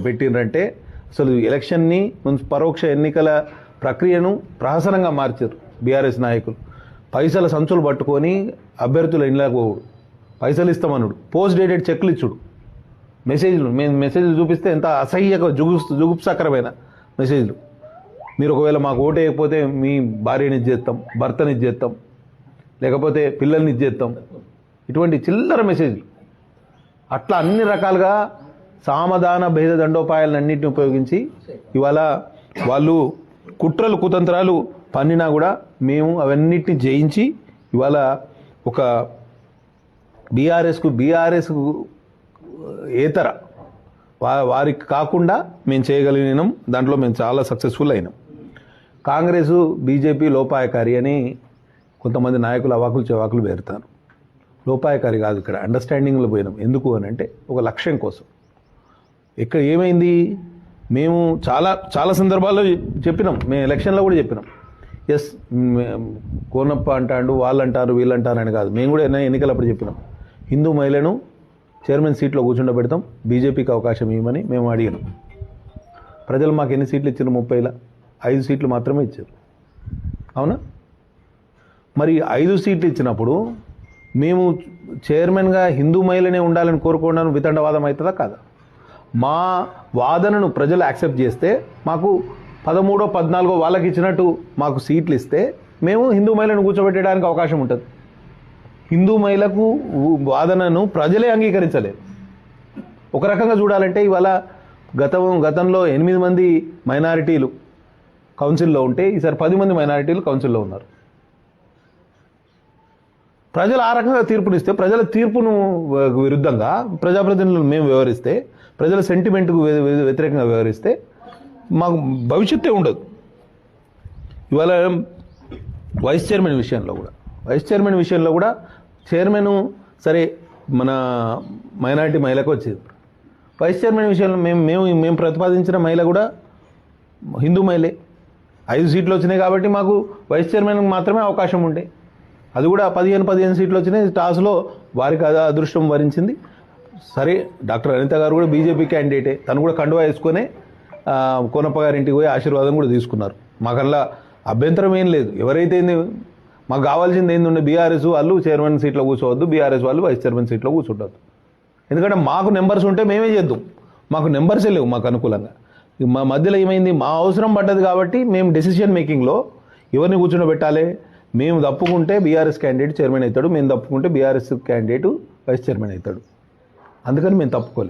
పెట్టిండ్రంటే అసలు ఎలక్షన్ని పరోక్ష ఎన్నికల ప్రక్రియను ప్రహసనంగా మార్చారు బీఆర్ఎస్ నాయకులు. పైసల సంచులు పట్టుకొని అభ్యర్థుల ఇళ్ళకు పైసలు ఇస్తామన్నాడు, పోస్ట్ డేటెడ్ చెక్లు ఇచ్చుడు, మెసేజ్లు చూపిస్తే ఎంత అసహ్యక జుగుప్సకరమైన మెసేజ్లు. మీరు ఒకవేళ మాకు ఓటు వేయకపోతే మీ భార్యని ఇచ్చేస్తాం, భర్తని ఇచ్చేస్తాం, లేకపోతే పిల్లల్ని ఇచ్చేస్తాం, ఇటువంటి చిల్లర మెసేజ్లు. అట్లా అన్ని రకాలుగా సామధాన భేద దండోపాయాలన్నింటిని ఉపయోగించి ఇవాళ వాళ్ళు కుట్రలు కుతంత్రాలు పన్నినా కూడా మేము అవన్నిటిని జయించి ఇవాళ ఒక బీఆర్ఎస్ ఏతర వారికి కాకుండా మేము చేయగలిగినాం. దాంట్లో మేము చాలా సక్సెస్ఫుల్ అయినాం. కాంగ్రెసు బీజేపీ లోపాయకారి అని కొంతమంది నాయకులు అవాకులు చెవాకులు పేరుతారు. లోపాయకారి కాదు, ఇక్కడ అండర్స్టాండింగ్లో పోయినాం. ఎందుకు అని అంటే ఒక లక్ష్యం కోసం. ఇక్కడ ఏమైంది, మేము చాలా సందర్భాల్లో చెప్పినాం, మేము ఎలక్షన్లో కూడా చెప్పినాం. ఎస్, కోనప్ప అంటాడు, వాళ్ళు అంటారు, వీళ్ళు అంటారు అని కాదు, మేము కూడా ఎన్నికలప్పుడు చెప్పినాం. హిందూ మహిళను చైర్మన్ సీట్లో కూర్చుండబెడతాం, బీజేపీకి అవకాశం ఇవ్వమని మేము అడిగినాం. ప్రజలు మాకు ఎన్ని సీట్లు ఇచ్చారు? 30లో 5 సీట్లు మాత్రమే ఇచ్చారు. అవునా? మరి 5 సీట్లు ఇచ్చినప్పుడు మేము చైర్మన్గా హిందూ మహిళనే ఉండాలని కోరుకోవడం వితండవాదం అవుతుందా కాదా? మా వాదనను ప్రజలు యాక్సెప్ట్ చేస్తే మాకు 13, 14 వాళ్ళకి ఇచ్చినట్టు మాకు సీట్లు ఇస్తే మేము హిందూ మహిళను కూర్చోబెట్టడానికి అవకాశం ఉంటుంది. హిందూ మహిళకు వాదనను ప్రజలే అంగీకరించలేరు. ఒక రకంగా చూడాలంటే ఇవాళ గతంలో 8 మంది మైనారిటీలు కౌన్సిల్లో ఉంటే ఈసారి 10 మంది మైనారిటీలు కౌన్సిల్లో ఉన్నారు. ప్రజలు ఆ రకంగా తీర్పునిస్తే, ప్రజల తీర్పును విరుద్ధంగా ప్రజాప్రతినిధులు మేము వ్యవహరిస్తే, ప్రజల సెంటిమెంట్కు వ్యతిరేకంగా వ్యవహరిస్తే మాకు భవిష్యత్తే ఉండదు. ఇవాళ వైస్ చైర్మన్ విషయంలో కూడా చైర్మన్ సరే మన మైనారిటీ మహిళకు వచ్చేది. వైస్ చైర్మన్ విషయంలో మేము ప్రతిపాదించిన మహిళ కూడా హిందూ మహిళే. 5 సీట్లు వచ్చినాయి కాబట్టి మాకు వైస్ చైర్మన్కి మాత్రమే అవకాశం ఉండే. అది కూడా 15 సీట్లు వచ్చినాయి. టాస్లో వారికి అదృష్టం వరించింది. సరే, డాక్టర్ అనిత గారు కూడా బీజేపీ క్యాండిడేటే, తను కూడా కండువా వేసుకొని కోనప్ప గారి ఇంటికి పోయి ఆశీర్వాదం కూడా తీసుకున్నారు. మాకల్లా అభ్యంతరం ఏం లేదు. ఎవరైతే మాకు కావాల్సింది ఏంటంటే బీఆర్ఎస్ వాళ్ళు చైర్మన్ సీట్లో కూర్చోవద్దు, బీఆర్ఎస్ వాళ్ళు వైస్ చైర్మన్ సీట్లో కూర్చుంటద్దు. ఎందుకంటే మాకు నెంబర్స్ ఉంటే మేమే చేద్దాం. మాకు నెంబర్సే లేవు మాకు అనుకూలంగా. మా మధ్యలో ఏమైంది, మా అవసరం పడ్డది కాబట్టి మేము డెసిషన్ మేకింగ్లో ఎవరిని కూర్చోబెట్టాలి, మేము తప్పుకుంటే బీఆర్ఎస్ క్యాండిడేట్ చైర్మన్ అవుతాడు, మేము తప్పుకుంటే బీఆర్ఎస్ క్యాండిడేట్ వైస్ చైర్మన్ అవుతాడు. అందుకని మేము తప్పుకోలేదు.